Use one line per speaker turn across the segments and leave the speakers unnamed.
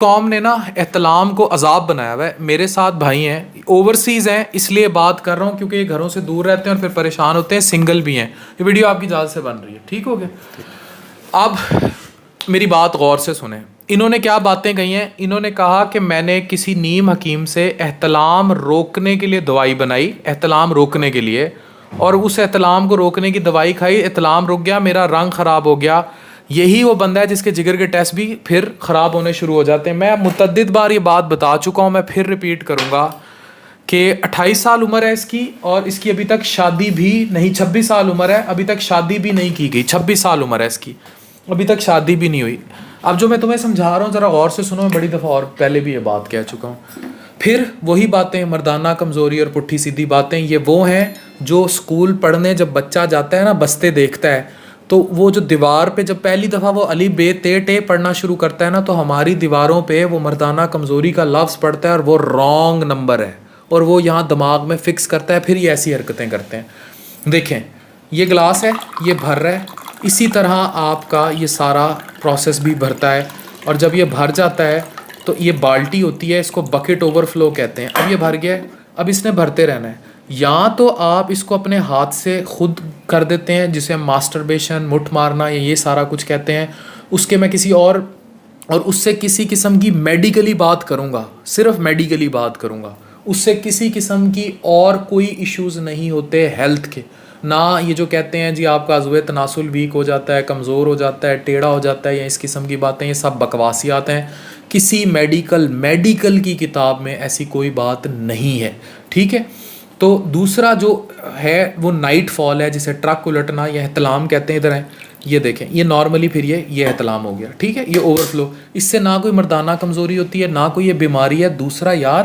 قوم نے نا احتلام کو عذاب بنایا ہوا ہے. میرے ساتھ بھائی ہیں اوورسیز ہیں, اس لیے بات کر رہا ہوں کیونکہ یہ گھروں سے دور رہتے ہیں اور پھر پریشان ہوتے ہیں, سنگل بھی ہیں. یہ ویڈیو آپ کی اجازت سے بن رہی ہے, ٹھیک ہو گیا؟ اب میری بات غور سے سنیں. انہوں نے کیا باتیں کہی ہیں؟ انہوں نے کہا کہ میں نے کسی نیم حکیم سے احتلام روکنے کے لیے دوائی بنائی, احتلام روکنے کے لیے, اور اس احتلام کو روکنے کی دوائی کھائی, احتلام رک گیا, میرا رنگ خراب ہو گیا. یہی وہ بندہ ہے جس کے جگر کے ٹیسٹ بھی پھر خراب ہونے شروع ہو جاتے ہیں. میں متعدد بار یہ بات بتا چکا ہوں, میں پھر ریپیٹ کروں گا کہ 28 سال عمر ہے اس کی, اور اس کی ابھی تک شادی بھی نہیں, 26 سال عمر ہے, ابھی تک شادی بھی نہیں کی گئی. 26 سال عمر ہے اس کی, ابھی تک شادی بھی نہیں ہوئی. اب جو میں تمہیں سمجھا رہا ہوں ذرا غور سے سنو, میں بڑی دفعہ اور پہلے بھی یہ بات کہہ چکا ہوں. پھر وہی باتیں, مردانہ کمزوری اور پٹھی سیدھی باتیں, یہ وہ ہیں جو اسکول پڑھنے جب بچہ جاتا ہے نا, بستے دیکھتا ہے, تو وہ جو دیوار پہ جب پہلی دفعہ وہ علی بے تے ٹے پڑھنا شروع کرتا ہے نا, تو ہماری دیواروں پہ وہ مردانہ کمزوری کا لفظ پڑھتا ہے اور وہ رانگ نمبر ہے, اور وہ یہاں دماغ میں فکس کرتا ہے, پھر یہ ایسی حرکتیں کرتے ہیں. دیکھیں یہ گلاس ہے, یہ بھر رہا ہے, اسی طرح آپ کا یہ سارا پروسیس بھی بھرتا ہے, اور جب یہ بھر جاتا ہے تو یہ بالٹی ہوتی ہے, اس کو بکٹ اوور فلو کہتے ہیں. اب یہ بھر گیا ہے, اب اس نے بھرتے رہنا ہے. یا تو آپ اس کو اپنے ہاتھ سے خود کر دیتے ہیں, جسے ماسٹربیشن, مٹھ مارنا, یا یہ سارا کچھ کہتے ہیں. اس کے میں کسی اور اس سے کسی قسم کی میڈیکلی بات کروں گا, صرف میڈیکلی بات کروں گا, اس سے کسی قسم کی اور کوئی ایشوز نہیں ہوتے ہیلتھ کے. نہ یہ جو کہتے ہیں جی آپ کا عضو تناسل ویک ہو جاتا ہے, کمزور ہو جاتا ہے, ٹیڑھا ہو جاتا ہے, یا اس قسم کی باتیں, یہ سب بکواسیات ہیں. کسی میڈیکل کی کتاب میں ایسی کوئی بات نہیں ہے, ٹھیک ہے؟ تو دوسرا جو ہے وہ نائٹ فال ہے, جسے ٹرک الٹنا یا احتلام کہتے ہیں. ادھر ہیں, یہ دیکھیں, یہ نارملی پھر یہ احتلام ہو گیا, ٹھیک ہے, یہ اوور فلو. اس سے نہ کوئی مردانہ کمزوری ہوتی ہے, نہ کوئی یہ بیماری ہے. دوسرا یار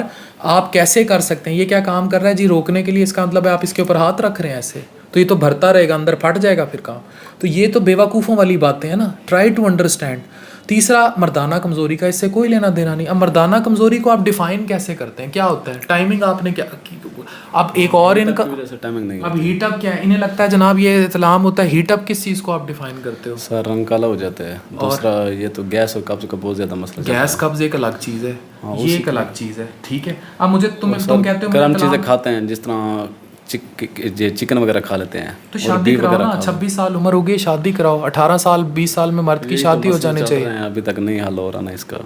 آپ کیسے کر سکتے ہیں, یہ کیا کام کر رہا ہے جی روکنے کے لیے, اس کا مطلب ہے آپ اس کے اوپر ہاتھ رکھ رہے ہیں ایسے, تو یہ تو بھرتا رہے گا, اندر پھٹ جائے گا پھر کام. تو یہ تو بیوقوفوں والی باتیں ہیں نا, ٹرائی ٹو انڈرسٹینڈ. تیسرا مردانہ کمزوری کا اس سے کوئی لینا دینا نہیں. اب مردانہ کمزوری کو آپ ڈیفائن کیسے کرتے ہیں, کیا ہوتا ہے ٹائمنگ آپ نے کیا کی؟ اب ایک اور ان کا اب ہیٹ اپ کیا ہے, انہیں لگتا ہے جناب یہ اطلاع ہوتا ہے. ہیٹ اپ کس چیز کو آپ ڈیفائن کرتے ہو؟
سر رنگ کالا ہو جاتا ہے. دوسرا یہ تو گیس اور قبض کا بہت زیادہ مسئلہ.
گیس قبض ایک الگ چیز ہے, یہ ایک الگ چیز ہے, ٹھیک ہے. اب مجھے تم کہتے ہو
گرم چیزیں کھاتے ہیں, جس طرح چکن وغیرہ کھا لیتے ہیں,
تو شادی کراؤ نا. 26 سال عمر ہو گئی, شادی کراؤ. 18 سال 20 سال میں مرد کی شادی ہو جانی چاہیے.
ابھی تک نہیں حل ہو رہا نا اس کا,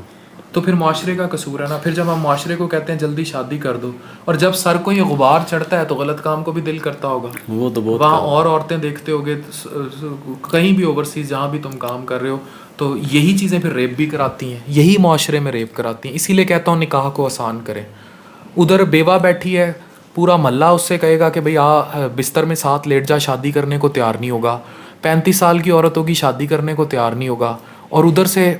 تو پھر معاشرے کا قصور ہے نا. پھر جب ہم معاشرے کو کہتے ہیں جلدی شادی کر دو, اور جب سر کو یہ غبار چڑھتا ہے تو غلط کام کو بھی دل کرتا ہوگا.
وہ تو بہت
وہاں اور عورتیں دیکھتے ہوگے, کہیں بھی اوورسیز جہاں بھی تم کام کر رہے ہو, تو یہی چیزیں پھر ریپ بھی کراتی ہیں, یہی معاشرے میں ریپ کراتی ہیں. اسی لیے کہتا ہوں نکاح کو آسان کریں. ادھر بیوہ بیٹھی ہے, پورا محلہ اس سے کہے گا کہ بھئی بستر میں ساتھ لیٹ جا, شادی کرنے کو تیار نہیں ہوگا. 35 سال کی عورت ہوگی, شادی کرنے کو تیار نہیں ہوگا. اور ادھر سے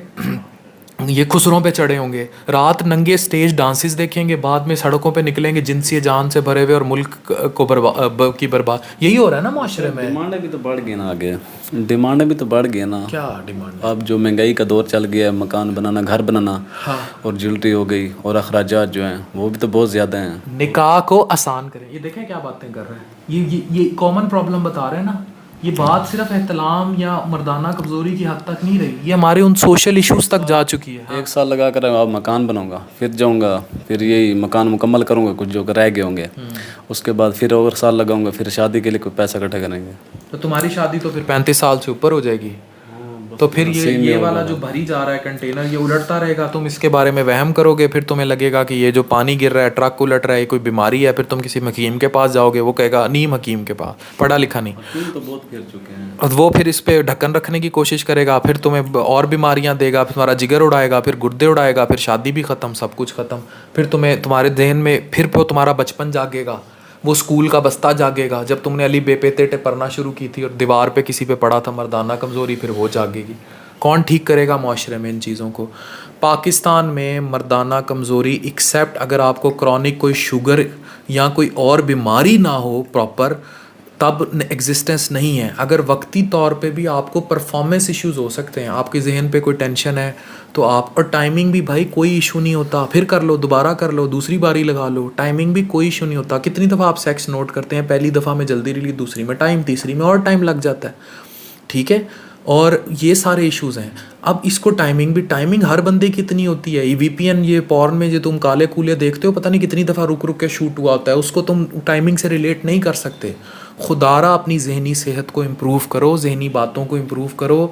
یہ خسروں پہ چڑھے ہوں گے, رات ننگے سٹیج ڈانسز دیکھیں گے, بعد میں سڑکوں پہ نکلیں گے جنسی جان سے بھرے ہوئے, اور ملک کو کی برباد. یہی ہو رہا ہے نا معاشرے میں.
ڈیمانڈیں بھی تو بڑھ گئی نا, آگے ڈیمانڈیں بھی تو بڑھ گئی نا.
کیا ڈیمانڈ؟
اب جو مہنگائی کا دور چل گیا ہے, مکان بنانا, گھر بنانا, اور جیولری ہو گئی, اور اخراجات جو ہیں وہ بھی تو بہت زیادہ ہیں.
نکاح کو آسان کریں. یہ دیکھیں کیا باتیں کر رہے ہیں, یہ کامن پرابلم بتا رہے ہیں نا. یہ بات صرف احتلام یا مردانہ کمزوری کی حد تک نہیں رہی, یہ ہمارے ان سوشل ایشوز تک جا چکی ہے.
1 سال لگا کر اب مکان بناؤں گا, پھر جاؤں گا, پھر یہی مکان مکمل کروں گا, کچھ جو رہ گئے ہوں گے, اس کے بعد پھر اور سال لگاؤں گا, پھر شادی کے لیے کوئی پیسہ اکٹھا کریں گے.
تو تمہاری شادی تو پھر 35 سال سے اوپر ہو جائے گی. تو پھر یہ والا جو بھری جا رہا ہے کنٹینر, یہ الٹتا رہے گا, تم اس کے بارے میں وہم کرو گے, پھر تمہیں لگے گا کہ یہ جو پانی گر رہا ہے, ٹرک الٹ رہا ہے, کوئی بیماری ہے. پھر تم کسی حکیم کے پاس جاؤ گے, وہ کہے گا نیم حکیم کے پاس, پڑھا لکھا نہیں,
تو بہت گر چکے ہیں.
اور وہ پھر اس پہ ڈھکن رکھنے کی کوشش کرے گا, پھر تمہیں اور بیماریاں دے گا, پھر تمہارا جگر اڑائے گا, پھر گردے اڑائے گا, پھر شادی بھی ختم, سب کچھ ختم. پھر تمہارے ذہن میں پھر تمہارا بچپن جاگے گا, وہ اسکول کا بستہ جاگے گا جب تم نے علی بے پے تے پڑھنا شروع کی تھی, اور دیوار پہ کسی پہ پڑھا تھا مردانہ کمزوری, پھر وہ جاگے گی. کون ٹھیک کرے گا معاشرے میں ان چیزوں کو؟ پاکستان میں مردانہ کمزوری ایکسیپٹ اگر آپ کو کرونک کوئی شوگر یا کوئی اور بیماری نہ ہو پراپر, تب ایگزسٹنس نہیں ہے. اگر وقتی طور پہ بھی آپ کو پرفارمنس ایشوز ہو سکتے ہیں, آپ کے ذہن پہ کوئی ٹینشن ہے تو آپ, اور ٹائمنگ بھی بھائی کوئی ایشو نہیں ہوتا, پھر کر لو, دوبارہ کر لو, دوسری باری لگا لو, ٹائمنگ بھی کوئی ایشو نہیں ہوتا. کتنی دفعہ آپ سیکس نوٹ کرتے ہیں, پہلی دفعہ میں جلدی ریلیز, دوسری میں ٹائم, تیسری میں اور ٹائم لگ جاتا ہے, ٹھیک ہے. اور یہ سارے ایشوز ہیں. اب اس کو ٹائمنگ ہر بندے کی اتنی ہوتی ہے. وی پی این یہ پورن میں جو تم کالے کولے دیکھتے ہو پتہ نہیں کتنی دفعہ رک کے شوٹ ہوا ہوتا ہے, اس کو تم ٹائمنگ سے ریلیٹ نہیں کر سکتے. خدارہ اپنی ذہنی صحت کو امپروو کرو, ذہنی باتوں کو امپروو کرو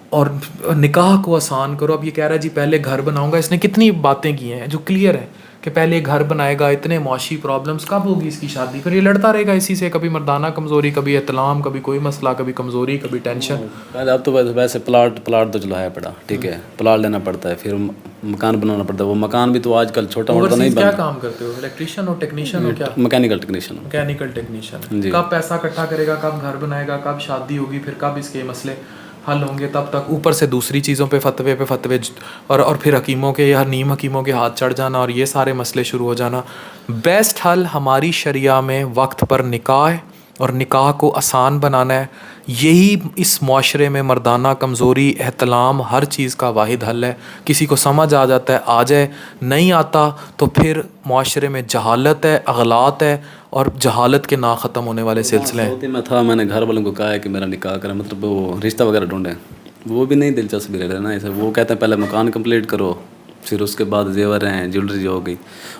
اور نکاح کو آسان کرو. اب یہ کہہ رہا ہے جی پہلے گھر بناؤں گا, اس نے کتنی باتیں کی ہیں جو کلیئر ہیں کہ پہلے گھر بنائے گا, اتنے معاشی پرابلمس, کب ہوگی اس کی شادی؟ پھر یہ لڑتا رہے گا اسی سے, کبھی مردانہ کمزوری, کبھی احتلام, کبھی کوئی مسئلہ, کبھی کمزوری, کبھی ٹینشن.
اب تو ویسے پلاٹ تو چلو ہے پڑا, ٹھیک ہے, پلاٹ لینا پڑتا ہے, پھر مکان بنانا پڑتا ہے. وہ مکان بھی تو آج کل چھوٹا موٹا نہیں
کیا کام کرتے ہو؟ الیکٹریشین ہو, ٹیکنیشین ہو, کیا؟
Mechanical technician.
Mechanical technician. کب پیسہ اکٹھا کرے گا, کب گھر بنائے گا, کب شادی ہوگی, پھر کب اس کے مسئلے حل ہوں گے, تب تک اوپر سے دوسری چیزوں پہ فتوے اور پھر حکیموں کے یا نیم حکیموں کے ہاتھ چڑھ جانا اور یہ سارے مسئلے شروع ہو جانا. بیسٹ حل ہماری شریعہ میں وقت پر نکاح ہے اور نکاح کو آسان بنانا ہے. یہی اس معاشرے میں مردانہ کمزوری, احتلام, ہر چیز کا واحد حل ہے. کسی کو سمجھ آ جاتا ہے آ جائے, نہیں آتا تو پھر معاشرے میں جہالت ہے, اغلاط ہے اور جہالت کے نا ختم ہونے والے سلسلے ہیں.
میں تھا, میں نے گھر والوں کو کہا ہے کہ میرا نکاح کریں, مطلب وہ رشتہ وغیرہ ڈھونڈیں, وہ بھی نہیں دلچسپی رہے نا ایسے. وہ کہتے ہیں پہلے مکان کمپلیٹ کرو, پھر اس کے بعد زیور ہیں, جیولری ہو گئی,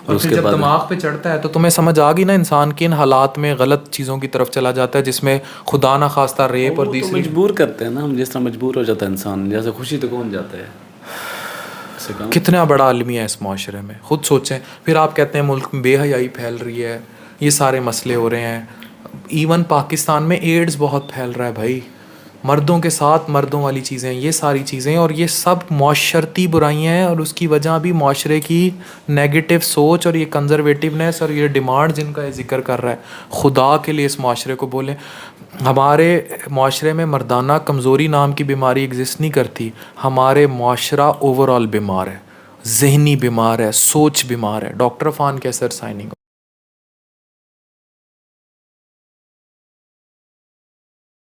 اور اس کے بعد
جب دماغ پہ چڑھتا ہے تو تمہیں سمجھ آ گئی نا انسان کن حالات میں غلط چیزوں کی طرف چلا جاتا ہے, جس میں خدا نہ خواستہ ریپ اور دوسری
مجبور کرتے ہیں نا ہم, جس طرح مجبور ہو جاتا ہے انسان, جیسے خوشی تو کون جاتا ہے.
کتنا بڑا عالمی ہے اس معاشرے میں, خود سوچیں. پھر آپ کہتے ہیں ملک میں بے حیائی پھیل رہی ہے, یہ سارے مسئلے ہو رہے ہیں. ایون پاکستان میں ایڈز بہت پھیل رہا ہے بھائی, مردوں کے ساتھ مردوں والی چیزیں, یہ ساری چیزیں, اور یہ سب معاشرتی برائیاں ہیں. اور اس کی وجہ بھی معاشرے کی نیگیٹو سوچ اور یہ کنزرویٹیونیس اور یہ ڈیمانڈ جن کا یہ ذکر کر رہا ہے. خدا کے لیے اس معاشرے کو بولیں. ہمارے معاشرے میں مردانہ کمزوری نام کی بیماری ایگزسٹ نہیں کرتی. ہمارے معاشرہ اوور آل بیمار ہے, ذہنی بیمار ہے, سوچ بیمار ہے. ڈاکٹر عفان کیسر سائننگ.